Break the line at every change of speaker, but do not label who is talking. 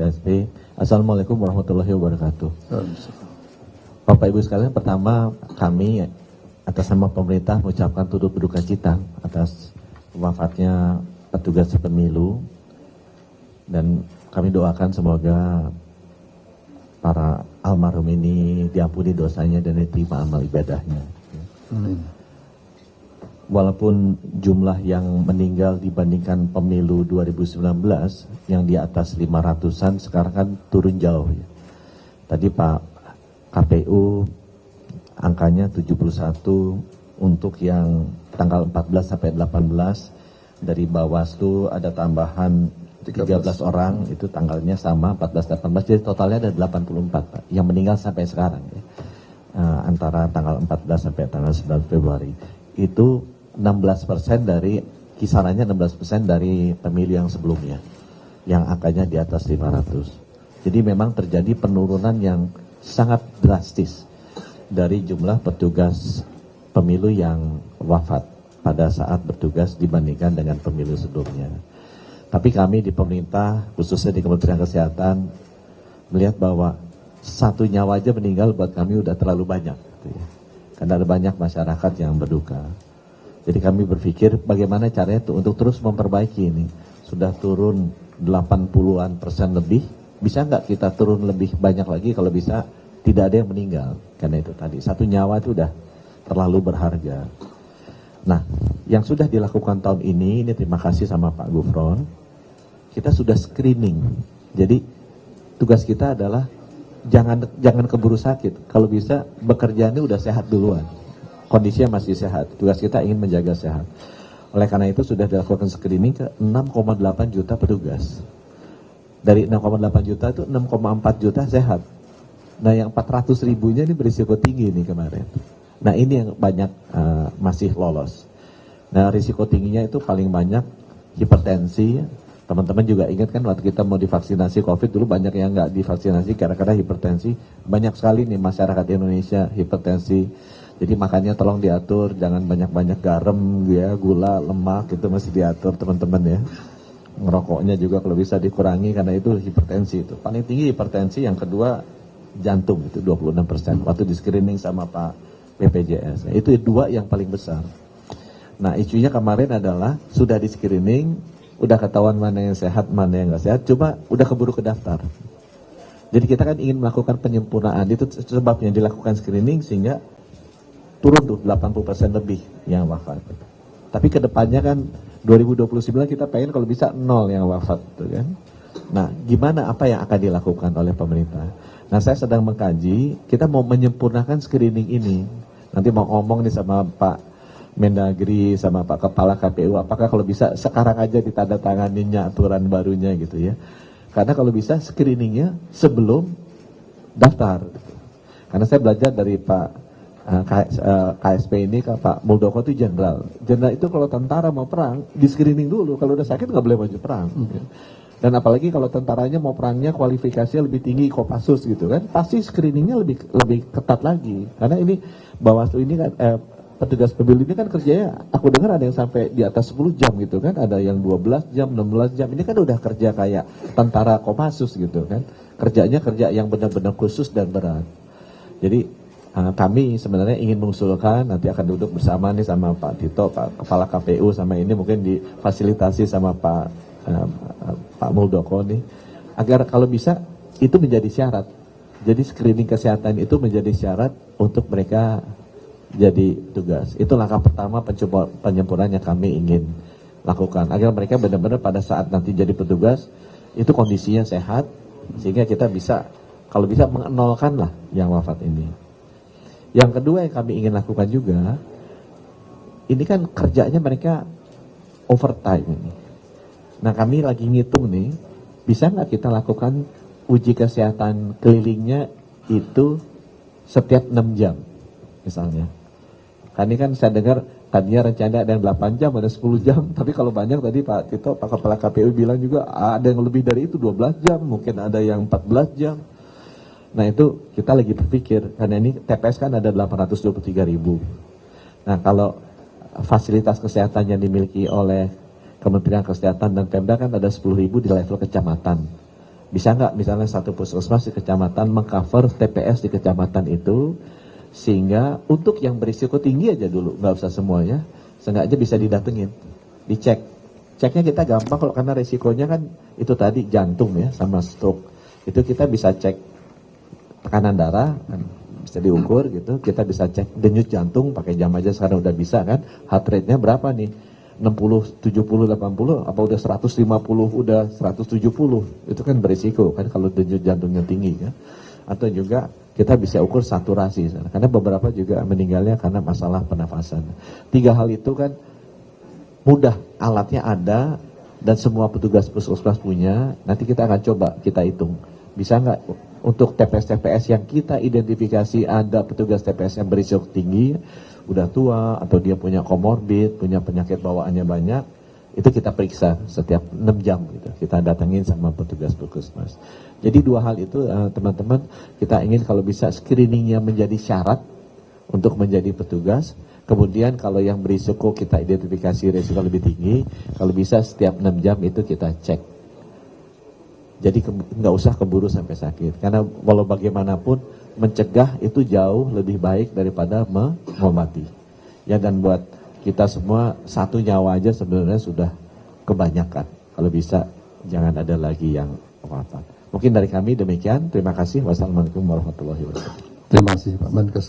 KSP. Assalamualaikum warahmatullahi wabarakatuh. Bapak Ibu sekalian, pertama kami atas nama pemerintah mengucapkan turut berduka cita atas wafatnya petugas pemilu, dan kami doakan semoga para almarhum ini diampuni dosanya dan diterima amal ibadahnya. Walaupun jumlah yang meninggal dibandingkan pemilu 2019 yang di atas 500-an sekarang kan turun jauh ya. Tadi Pak KPU angkanya 71 untuk yang tanggal 14 sampai 18, dari Bawaslu ada tambahan 13 orang, itu tanggalnya sama 14-18, jadi totalnya ada 84 Pak yang meninggal sampai sekarang ya. Antara tanggal 14 sampai tanggal 9 Februari itu 16% dari kisarannya 16% dari pemilu yang sebelumnya yang angkanya di atas 500. Jadi memang terjadi penurunan yang sangat drastis dari jumlah petugas pemilu yang wafat pada saat bertugas dibandingkan dengan pemilu sebelumnya. Tapi kami di pemerintah, khususnya di Kementerian Kesehatan, melihat bahwa satu nyawa aja meninggal buat kami udah terlalu banyak gitu ya. Karena ada banyak masyarakat yang berduka. Jadi kami berpikir bagaimana caranya untuk terus memperbaiki ini. Sudah turun 80% lebih, bisa nggak kita turun lebih banyak lagi, kalau bisa tidak ada yang meninggal. Karena itu tadi, satu nyawa itu udah terlalu berharga. Nah, yang sudah dilakukan tahun ini terima kasih sama Pak Gufron, kita sudah screening. Jadi tugas kita adalah jangan keburu sakit. Kalau bisa bekerjanya udah sehat duluan. Kondisinya masih sehat, tugas kita ingin menjaga sehat. Oleh karena itu sudah dilakukan screening ke 6,8 juta petugas. Dari 6,8 juta itu 6,4 juta sehat. Nah yang 400 ribunya ini berisiko tinggi nih kemarin. Nah ini yang banyak masih lolos. Nah risiko tingginya itu paling banyak hipertensi. Teman-teman juga ingat kan waktu kita mau divaksinasi COVID dulu banyak yang nggak divaksinasi karena hipertensi. Banyak sekali nih masyarakat Indonesia hipertensi. Jadi makannya tolong diatur, jangan banyak-banyak garam, ya, gula, lemak, itu masih diatur teman-teman ya. Ngerokoknya juga kalau bisa dikurangi karena itu hipertensi itu. Paling tinggi hipertensi, yang kedua jantung itu 26%. Waktu di screening sama Pak BPJS, itu dua yang paling besar. Nah isunya kemarin adalah sudah di screening, udah ketahuan mana yang sehat, mana yang nggak sehat, coba udah keburu ke daftar. Jadi kita kan ingin melakukan penyempurnaan, itu sebabnya dilakukan screening sehingga turun tuh 80% lebih yang wafat. Tapi kedepannya kan 2029 kita pengen kalau bisa 0 yang wafat tuh kan. Nah gimana, apa yang akan dilakukan oleh pemerintah? Nah saya sedang mengkaji, kita mau menyempurnakan screening ini. Nanti mau ngomong nih sama Pak Mendagri, sama Pak Kepala KPU, apakah kalau bisa sekarang aja ditandatanganinya aturan barunya gitu ya. Karena kalau bisa screeningnya sebelum daftar. Karena saya belajar dari Pak KSP ini, Pak Muldoko itu jenderal. Jenderal itu kalau tentara mau perang, di screening dulu. Kalau udah sakit nggak boleh maju perang. Dan apalagi kalau tentaranya mau perangnya kualifikasinya lebih tinggi, Kopassus gitu kan, pasti screeningnya lebih ketat lagi. Karena ini Bawaslu ini kan, petugas pemilu ini kan kerjanya, aku dengar ada yang sampai di atas 10 jam gitu kan, ada yang 12 jam, 16 jam. Ini kan udah kerja kayak tentara Kopassus gitu kan. Kerjanya kerja yang benar-benar khusus dan berat. Jadi kami sebenarnya ingin mengusulkan, nanti akan duduk bersama nih sama Pak Tito, Pak Kepala KPU, sama ini mungkin difasilitasi sama Pak Muldoko nih, agar kalau bisa itu menjadi syarat. Jadi screening kesehatan itu menjadi syarat untuk mereka jadi tugas. Itu langkah pertama penyempurnaan yang kami ingin lakukan, agar mereka benar-benar pada saat nanti jadi petugas itu kondisinya sehat, sehingga kita bisa, kalau bisa mengenolkan lah yang wafat ini. Yang kedua yang kami ingin lakukan juga, ini kan kerjanya mereka overtime ini. Nah kami lagi ngitung nih, bisa nggak kita lakukan uji kesehatan kelilingnya itu setiap 6 jam misalnya. Kan ini kan saya dengar tadinya rencana ada yang 8 jam, ada 10 jam, tapi kalau banyak tadi Pak Tito, Pak Kepala KPU bilang juga ada yang lebih dari itu, 12 jam, mungkin ada yang 14 jam. Nah itu kita lagi berpikir, karena ini TPS kan ada 823.000. Nah kalau fasilitas kesehatan yang dimiliki oleh Kementerian Kesehatan dan Pemda kan ada 10.000 di level kecamatan. Bisa nggak misalnya satu puskesmas di kecamatan mengcover TPS di kecamatan itu, sehingga untuk yang berisiko tinggi aja dulu, nggak usah semuanya, sengaja bisa didatengin, dicek. Ceknya kita gampang kalau karena resikonya kan itu tadi jantung ya sama stroke. Itu kita bisa cek tekanan darah, kan bisa diukur gitu. Kita bisa cek denyut jantung pakai jam aja sekarang udah bisa kan. Heart rate-nya berapa nih? 60, 70, 80, apa udah 150, udah 170. Itu kan berisiko kan kalau denyut jantungnya tinggi kan. Atau juga kita bisa ukur saturasi. Karena beberapa juga meninggalnya karena masalah pernafasan. 3 hal itu kan mudah, alatnya ada dan semua petugas puskesmas punya. Nanti kita akan coba kita hitung. Bisa nggak untuk TPS-TPS yang kita identifikasi ada petugas TPS yang berisiko tinggi, udah tua atau dia punya komorbid, punya penyakit bawaannya banyak, itu kita periksa setiap 6 jam gitu. Kita datengin sama petugas puskesmas. Jadi 2 hal itu teman-teman, kita ingin kalau bisa screeningnya menjadi syarat untuk menjadi petugas. Kemudian kalau yang berisiko kita identifikasi risiko lebih tinggi, kalau bisa setiap 6 jam itu kita cek. Jadi nggak usah keburu sampai sakit. Karena walau bagaimanapun mencegah itu jauh lebih baik daripada mengobati. Ya, dan buat kita semua 1 nyawa aja sebenarnya sudah kebanyakan. Kalau bisa jangan ada lagi yang wafat. Mungkin dari kami demikian. Terima kasih. Wassalamualaikum warahmatullahi wabarakatuh.
Terima kasih Pak Menkes.